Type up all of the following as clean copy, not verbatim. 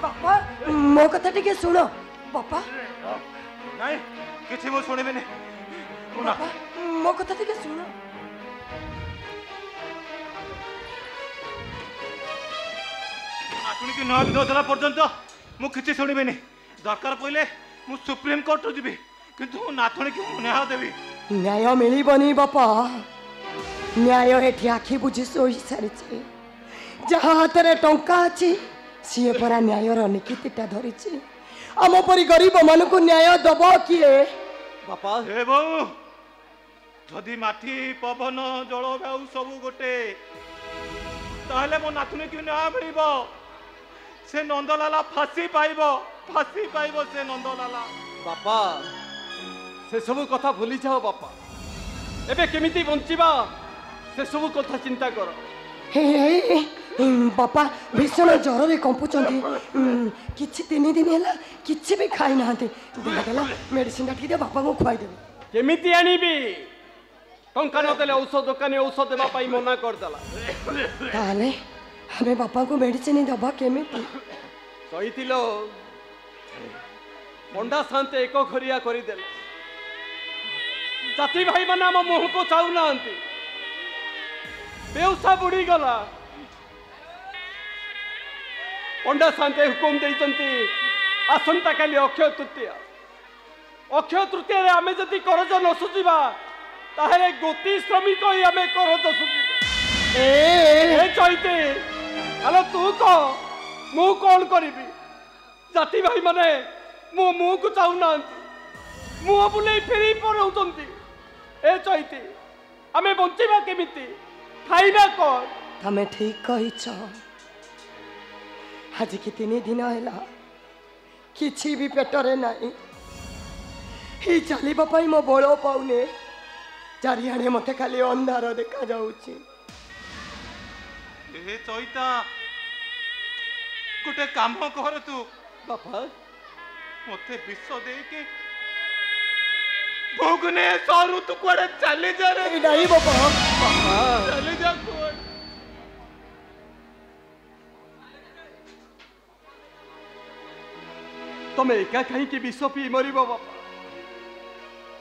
बापा मो कथा टिके सुन बापा नहीं किसी मु सुनिबिनी बापा मो कथा टिके सुन नातुणी की न्याय विधोला पर्यंत मु किसी शुणिबिनी दरकार पड़े मु सुप्रीम कोर्ट जी किंतु नातुणी की न्याय देवी न्याय मिलबनी बापा न्याय एठी आखि बुझी सोई सारी जहाँ हाथ में टंका अच्छी सी परा न्यायर निकितिटा धरी आम परी गरीब मान को न्याय दब किए बापा हे बहु जदि माटी पवन जल वायु सब गोटे ताहले मो नातुणी की न्याय मिल से नंदलाला फांसी पाइब से नंदलाला बापा से सब कथा भूली जाओ बापा एबे केमिति बंचिबा से सब कथा चिंता कर बापा भीषण ज्वर कंपुचंती किछि 3 दिन है किछि भी खाई ना देला मेडिसिन ठीक बापा को खुआई देबे केमिति आनिबी टंका न देले औषध दुकानी औषध देबा पाई मना कर देला ताले हमें बापा को मेडिसिन दबा केमिति सहीतिलो पंडा शांति एक घरिया करी देले जाति भाई माने हम मुह को चाहू नांती बेउसा बुड़ी गला पंडा शांति हुकुम देइचंती आसंता काली अक्षय तृतीया रे आमे जति करज न सुजिबा ताहेले गोती श्रमिक ही आमे करज सुजिबा ए चैते हेलो तू को मु कोन करिबी जाति भाई माने मु मुह को चाहू नांती मुह बुले फेरी पड़ौचंती ए चैते आमे बंचिबा केमिति खाइबा कोन तमे ठीक कहिछ आज की 3 दिन है किसी भी पेटरे नहीं ही चलवा मो बल पाऊने चारिआडे मते खाली अंधार देखा जाउची ए चैता गोटे काम कर तू बापा मते विष दे के भुवनेश्वर तू कुआडे चली जा रे नहीं बापा चली जा कोई तमे एका कहीं की विष पी मर बापा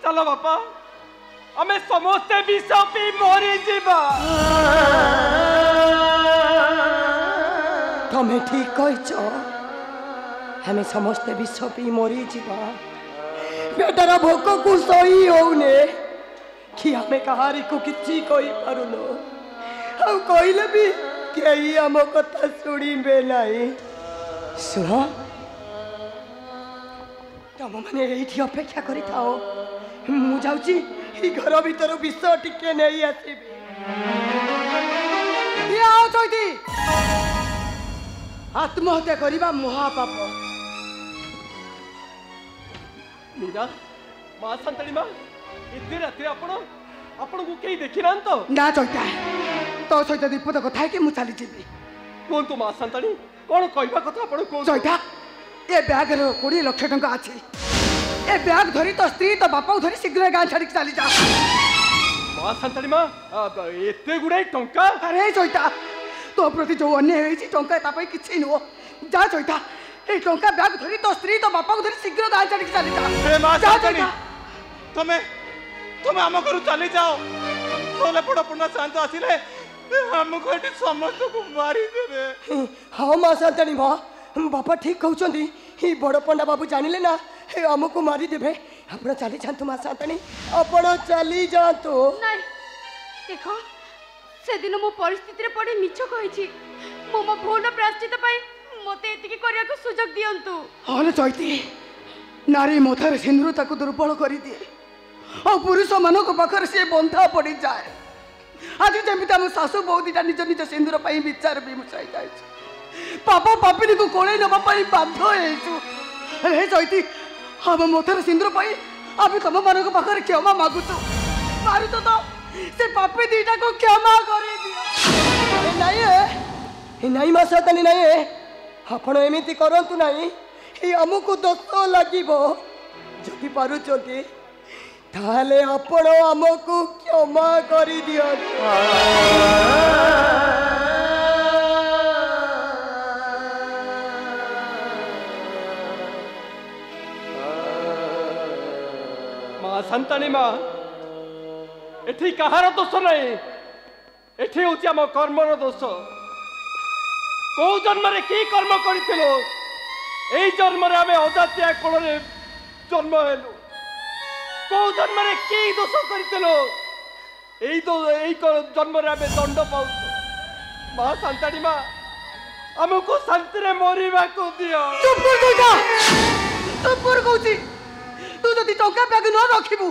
चलो बापा हमें समस्ते विष पी मरी जीवा तमे ठीक कहिछ हमें समस्ते विष पी मरी जीवा पेटर भोक को सही होने कि हमें कहारी को किछि कहि पारुनो आ कहिले भी केही हम कथा सुनिबे नाही सुनो तुम मैंने ये अपेक्षा करी थाओ मु जाउची ई घर भीतर विष टिके नहीं आसीबी आओ चैती आत्महत्या करिबा महापाप मीरा माँ संतणी माँ इतने रात आपण को कहीं देखी ना तो ना चैता तो सहित विपद कथा कि मु चली जीवी कहतु माँ संतणी कौन कहवा कथा आपण को चैता ए बैग 20 लाख टंका अच्छी ए बैग धरी तो स्त्री तो बापा धरी शीघ्र गाँ छाड़ी चली जा माँ संतणी माँ एते गुड़ाई टंका अरे चैता तो प्रति जो अन्याय टंका तापाई किछि नुह जा चैता ए टंका बैग धरी तो स्त्री तो बापा को धरी शीघ्र गाँ छाड़ी चली जा ए माँ संतणी तुम्हें आम घर चली जाओ नले बड़ पंडा शांत आसिले हमको एटी समस्त को मारी देबे हाँ माँ संतणी माँ बापा ठीक कहउचंदी ही बड़ पंडा बाबू जानिले ना हे हमको मारी देबे आपण चली जातु माँ संतणी आपण चली जातु नहीं देखो से दिन मो परिस्थिति रे पड़े मिछ कहिछि मो भूल प्रायश्चित पाई मते एतिकी करिया को सुजोग दियंतु हां चैती नारी मथारे सिंदूर ताको दुर्बल करी दिए और पुरुष मानक पाखर से बंधा पड़ी जाए आज जमिता मो सासु बहुदीटा निज निज सिंदूर पाई विचार विमुसाई जाय पापा पापिनी को कोले नबा पाई बाध्य हेछु हे चैती हम मथारे सिंदूर पाई अभी तुम मानक पाखर क्षमा मागुछु मारु तो से पापी दीटा को क्षमा करी दियो नहीं नहीं मां सतनी नहीं आपण एमिति करंतु नहीं ही हमको दोष लागिबो जदि पारुचोती ताले आपण हमको क्षमा करी दियो संतानी माँ एठी कहार दोष नहीं एठी हूँ आम कर्मर दोष कौ जन्म कि कर्म करिथिलो एई जन्म रे आमे अजातिया कोल रे जन्म हेलु कौ जन्म रे कि दोष करिथिलो एई जन्म रे आमे दंड पाउ माँ संतानी माँ हमको शांति रे मरिबा को दियो चुप कर जा चुप कर कहूची तू जदि टंका बैग न रखिबू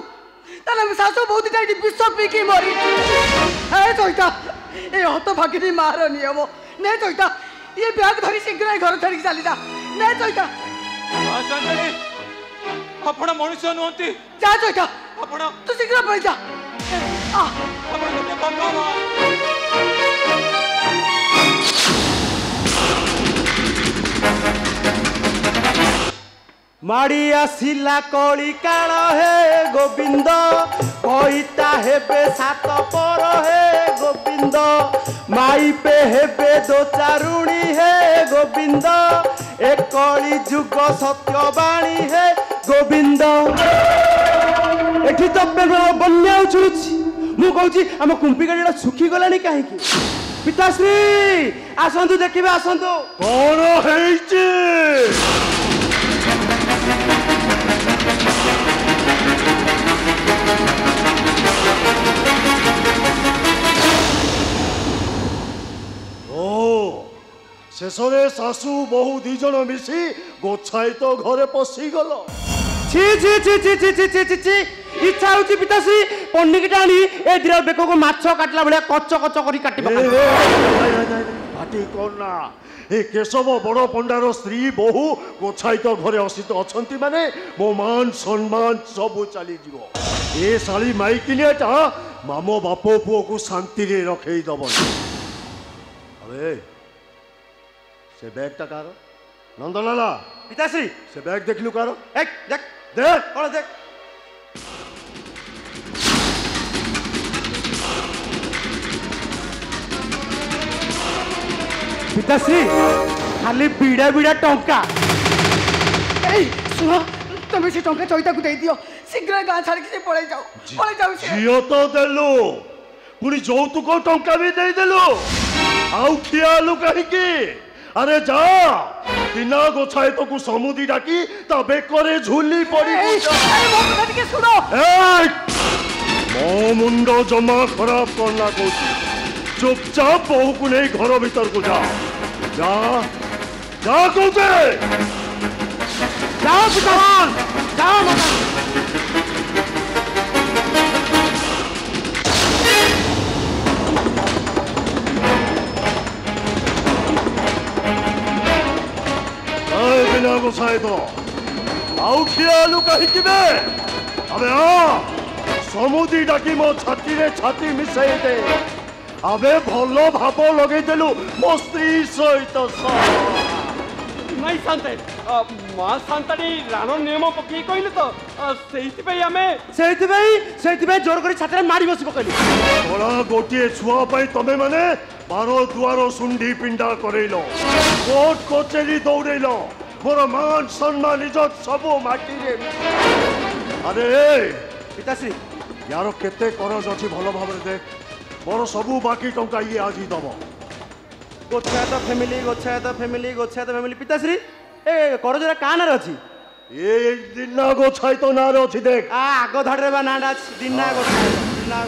ताले सासु बहुत जाई विष पीकी मरी ए चैता ए हत भागिनी मार नियम ने चैता ये बैग धरी शीघ्र घर छाड़ी चली जा ने चैता आपण मनुष्य नुहंती जा चैता आपण तू शीघ्र पळ जा आ आपण केते भगवान माड़ी आसिला कली काल हे गोविंद कईता हेबे सात पर हे गोविंद माई पे हेबे दो चारुणी हे गोविंद एक कली जुग सत्यवाणी हे गोविंद एठी तो बन्या उछुछि मु कहूछि हम कुंपी गाड़ीटा सुखी गलानी काहे की पिताश्री आसंतु देखिबे आसंतु कौन हेइछि शेषे शाशु बहु दिजन मिसी गोछाई तो घरे पशि गल छी छी छी छी छी छी छी छी छी इच्छा होची पिताश्री पन्निक टाणी ए दिरा बेको को माछ काटला बळिया कच्च कच्च करी काटी पका भाटी करना ए केशव बड़ पंडार स्त्री बहु गोछाई तो घरे असित अछंती माने मो मान सम्मान सब चली जीवो ए साली माइकिनियाटा मामो बापो पुओ को शांति रे रखेई दबन अबे से बैग टा कार नंदलाला पिताश्री से बैग देख लू कार एक देख देख और देख पिताश्री खाली बीड़ा बीड़ा टंका ए सुनो तुम से टंका चैता को दे दियो शीघ्र गां छाड़ी के पळे जाओ जियो तो देलु पुनी जौतुक टंका भी दे देलु आउ खियालु कहि की अरे जा बिना गोछाई तो को समुदी डाकी ता बेकरे झूली पड़ी अरे मो कथा टिके सुनो ए मो मुंडो जमा खराब करना को चुपचाप बहु को नहीं घर भीतर को जा जा जा कोते जाओ पितावान जाओ मत बिना गोछाई तो आउ खियालु कहि किबे अबे आ समुदी डाकी मो छाती रे छाती मिसई दे अबे भलो भाव लगे देलु मो स्त्री सहित नहीं शांते माँ शांतानी राण नियम पकई कहले तो सेइथिबे जोर करी छाती रे मारी बसी पकैली बड़ा गोटिए छुआ पाई तमे माने बारो दुआरो सुंडी पिंडा करैलो कोर्ट कचेरी दौड़ैलो मोर मान सम्मान इज्जत सब माटी रे अरे पिताश्री यारो केते करज अछि भलो भाबरे देख मोर सबु बाकी टंका ये आज ही दबो गोछायत फैमिली पिताश्री ए करजरा कान रे अछि ए दिना गोछाई तो ना रे अछि देख आ आगो धडरे बा नाडा दिना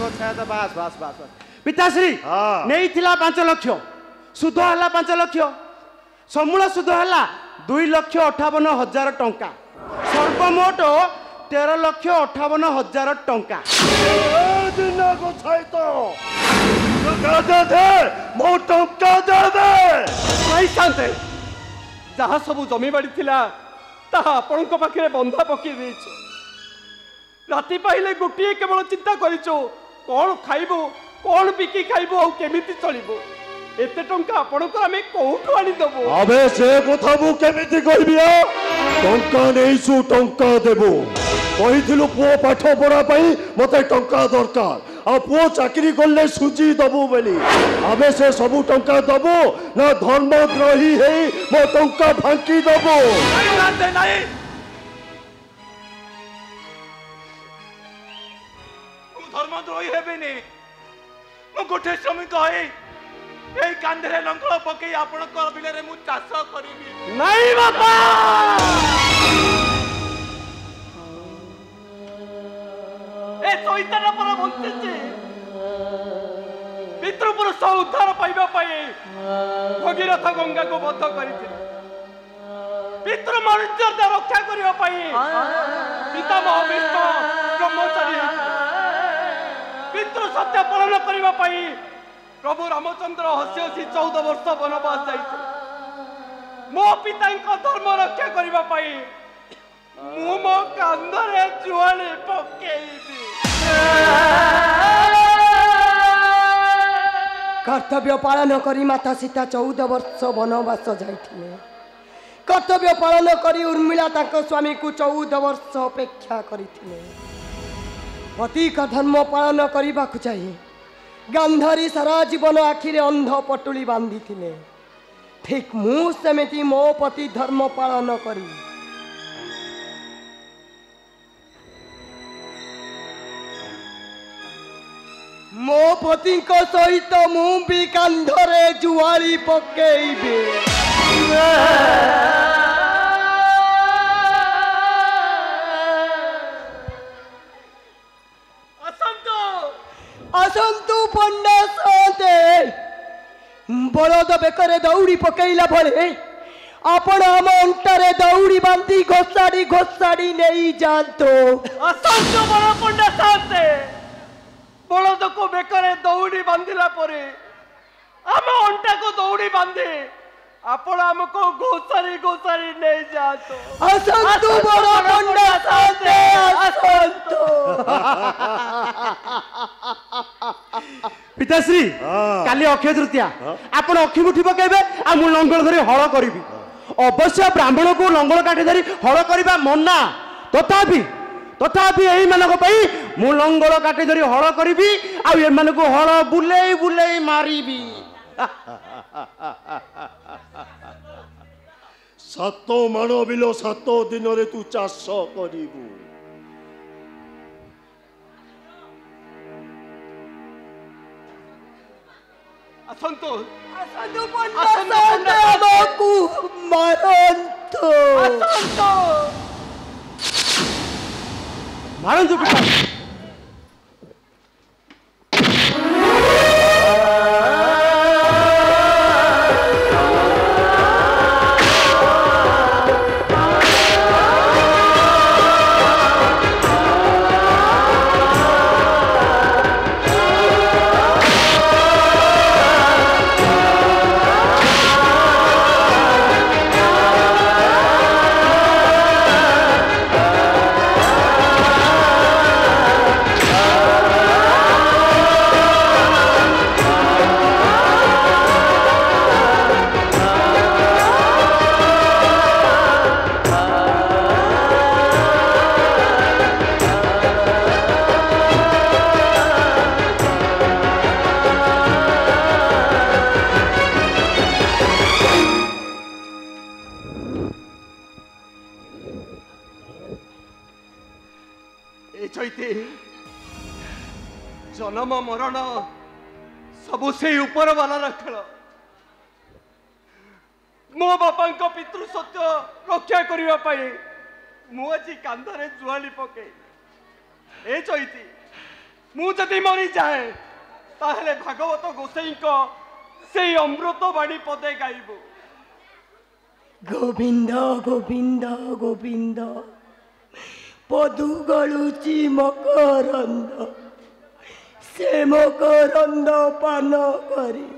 गोछायत बास पिताश्री नेई थिला 5 लाख सुध हला 5 लाख समूल सुध हला 2,58,000 टंका सर्वमोट 13,58,000 टंका दिना गोछाई तो गादा दे मो टंका दे नहीं शांते जहाँ सब जमी बाड़ी थिला ताहा आपण पाखे बंधा पकई देछ राति पाइले गोटे केवल चिंता करिचो कौन खाइबो कौन बिकी खाइबो आ केमिति चलिबो एते टंका आपणकर आमे कोठु आनी दबो अबे से कथा मु केमिति कहबी टंका नेइसु टंका देबो कहिथिलु पुओ पाठ पढ़ा पई मते टंका दरकार आ पुओ चाकरी करले सुजी दबो बोली अबे से सबु टंका दबो ना धर्मद्रोही हेई मो टंका फांकी दबो नहीं द्रोही हेबिनी मु गोटे श्रमिक है এই কান্ধরে লঙ্গল পকাই আপনার বিলরে মু চাষ করিবি নাই বাবা এ চৈতন্য পর বলতেছে পিতৃপুরুষ উদ্ধার পাইবা পাই ভগীরথ গঙ্গাকে বদ্ধ করিছিল পিতৃ মর্যাদা রক্ষা করিবা পাই পিতামহ বিষ্ণু ব্রহ্মচারী পিতৃ সত্য পালন করিবা পাই प्रभु रामचंद्र हसी हसी 14 वर्ष वनवास जाइए मो पिता धर्म रक्षा करने पाई मु मो कांधरे जुआली पकेइबी कर्तव्य पालन करी माता सीता 14 वर्ष वनवास जाइथिले कर्तव्य पालन करी उर्मिला ताको स्वामी को 14 वर्ष अपेक्षा करिथिले पति का धर्म पालन करने को चाहिए गांधारी सारा जीवन आखिरे अंध पटुली बांधी थिले ठीक मु सेमिति मो पति धर्म पालन करी मो पति को सहित मु भी कांधरे जुआली पकेइबे असंतु पंडा साते बलद बेकरे दौड़ी पकईला भले आपण आम अंटारे दौड़ी बांधी घोषाड़ी घोषाड़ी नहीं जानतो असंतु बल पंडा साते बलद को बेकरे दौड़ी बांधिला परे आम अंटा को दौड़ी बांधे आपण हमको घोषाड़ी घोषाड़ी नहीं जातो असंतु बल पंडा साते असंतु पिताश्री काली अक्षय तृतीया आपण अखि मुठी पकेबे आ मु लंगल धरी हळ करिवि अवश्य ब्राह्मण को लंगल काठी धरी हळ करिबा मना तथापि तथापि एही मानक पई मु लंगल काठी धरी हळ करिवि आ ए मानक हळ बुलेई बुलेई मारिबि 7 माण बिलो 7 दिन रे तू चाष करिबु असंतो असंतु पंडा साते हमको मारंतो असंतो मारंतु पिता जन्म मरण सबु से ऊपर वाला खेल मो बापा पितृ सत्य रक्षा करने मुझे कांधरे जुआली पके ए चैती मुझे मरी जाए ताहले भागवत गोसाई से अमृत बाणी पदे गाइबू गोविंद गोविंद गोविंद पदु गलुची मकरंद से मकरंद पान करी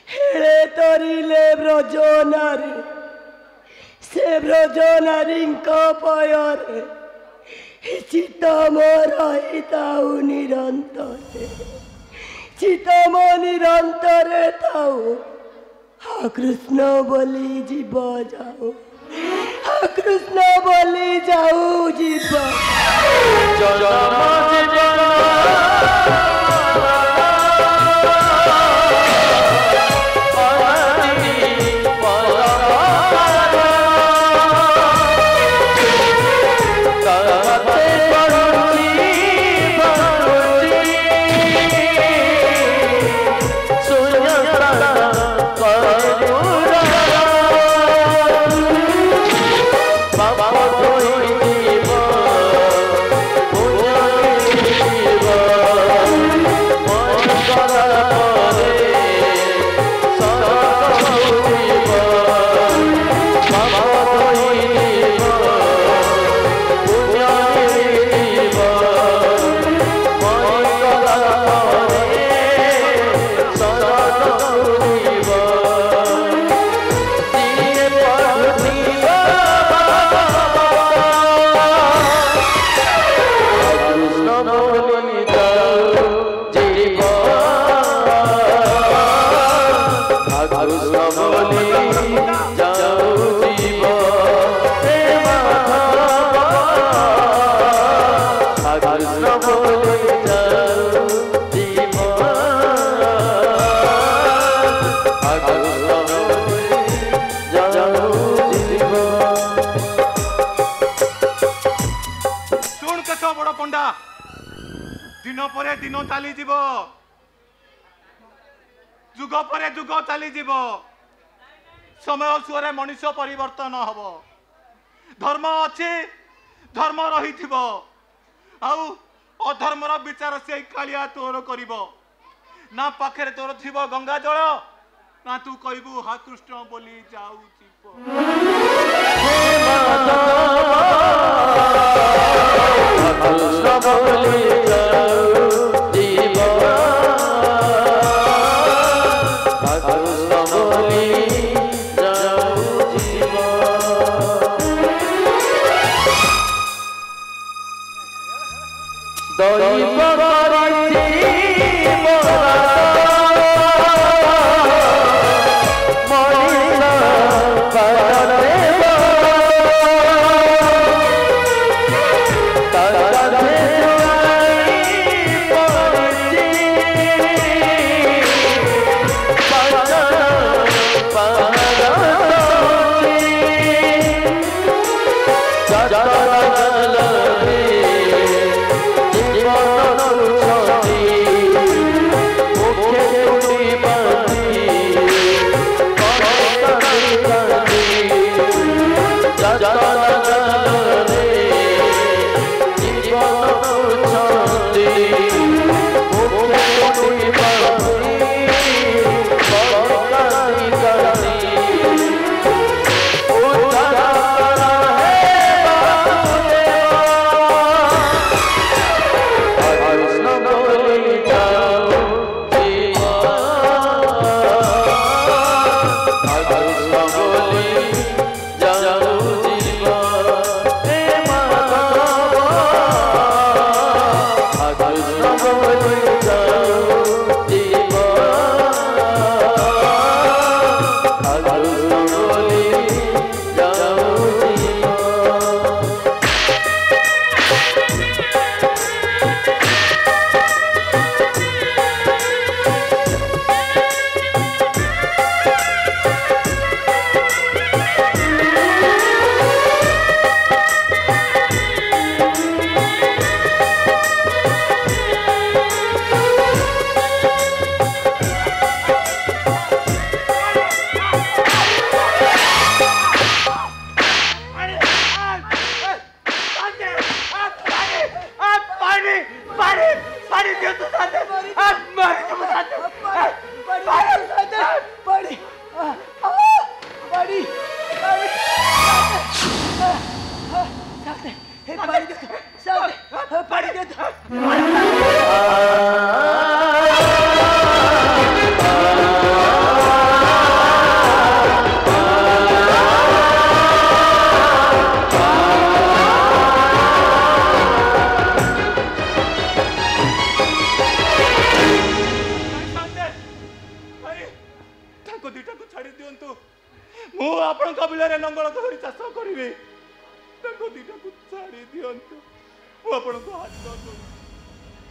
हेले तरिले ब्रज नारी से ब्रज नारी पयरे चित मरताऊ निरंतर चितम निरंतर थाऊ हा कृष्ण बोली जीव जाओ हा कृष्ण बोली जाऊ जीव परे दिन चली जीव जुग परे जुग चली जीव समय सुरे मनुष्य परिवर्तन हब धर्म अच्छे धर्म रही अधर्मर विचार से कालिया तोर कर ना पाखे तोर थी गंगा जल ना तू कहबू हा कृष्ण बोली जाऊ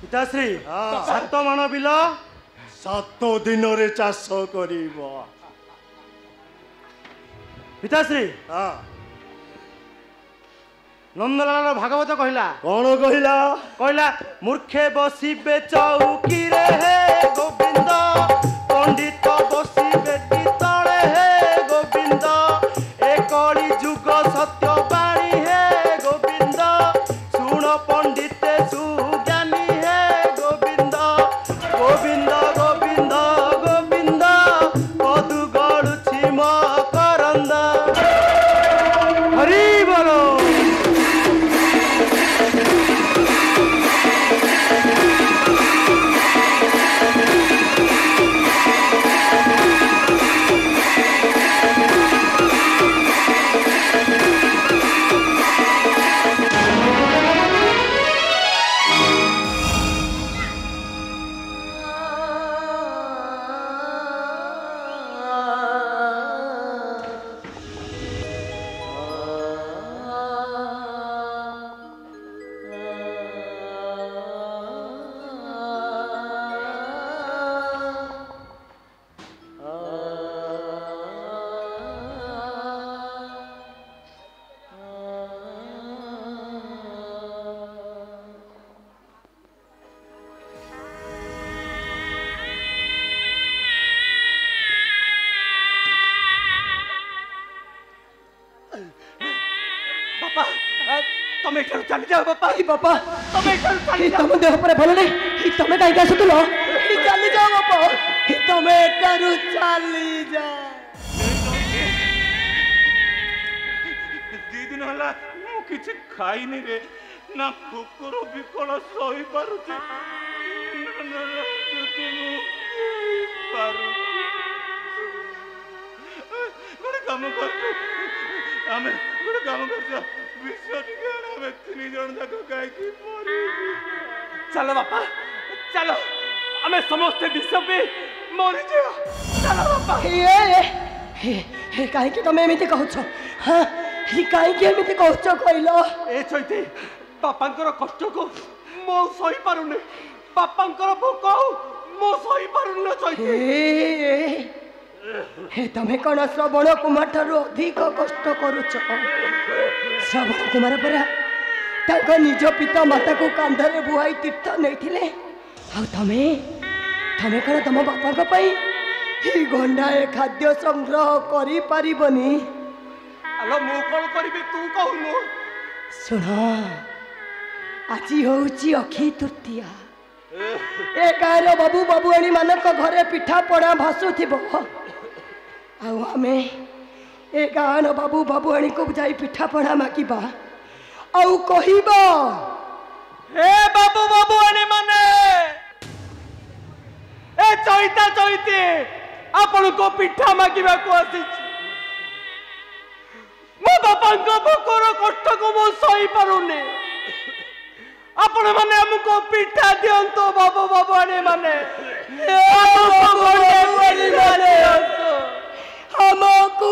पिताश्री सात मण बिल 7 दिन रे चाष करिबो पिताश्री नंदलाल भागवत कहला कौन कहला कहला मूर्खे बसिबे चौकी रे हे गोविंद पंडित बसिबे तले हे गोविंद ए कली जुग सत्य बाणी हे गोविंद सुन पंडित सुज्ञानी हे गोविंद गोविंद गोविंद गोविंद कदु गड़ुछि मकरंद हरि बोलो बापा तमे एठारु चली जाओ बापा बापा तमे एठारु चली जाओ तुम देह पर भल नहीं तुम कहीं आसुल चली जाओ बापा तुम एठारु चली जाओ 2 दिन होला मु किछि खाइनी रे ना भूकर विकल सही पारुछि गोटे काम कर आमे गोटे काम कर विष टिके आमे 3 जण जाक गायकी मरी चलो बापा चलो आमे समस्त विष पे मरी जाओ चलो बापा कहीं तुम एमती कह हाँ कहीं एमती कह कहल ए चैते बापांकर कष्ट को मो सही पारुने बापांकर भोक मो सही पारुने चैते तमें कौन श्रवण कुमार ठारू अधिक कष्ट करुच श्रवण कुमार परा निज पिता माता को कांधरे बुहाई तीर्थ नहीं तमें कौन तुम बापा गंडाए खाद्य संग्रह करी पारिबनी आलो मु कौन करी तू कहनु शुण आज हूँ अक्षी तृतीया ए गाँव बाबू बाबुआणी मान घरे पिठा पଣା भासुथिब आमे ए गाँव बाबू बाबुआणी को जाई पिठा पଣା मागिबा आउ कहिबा हे बाबू बाबुआणी माने ए चैता चैती आपण को पिठा मागिबा को आसी मो बापा को भोकर कष्ट को मो सही पारुने आपण माने हमको पिठा दियंतो बाबू बाबुआणी माने हमको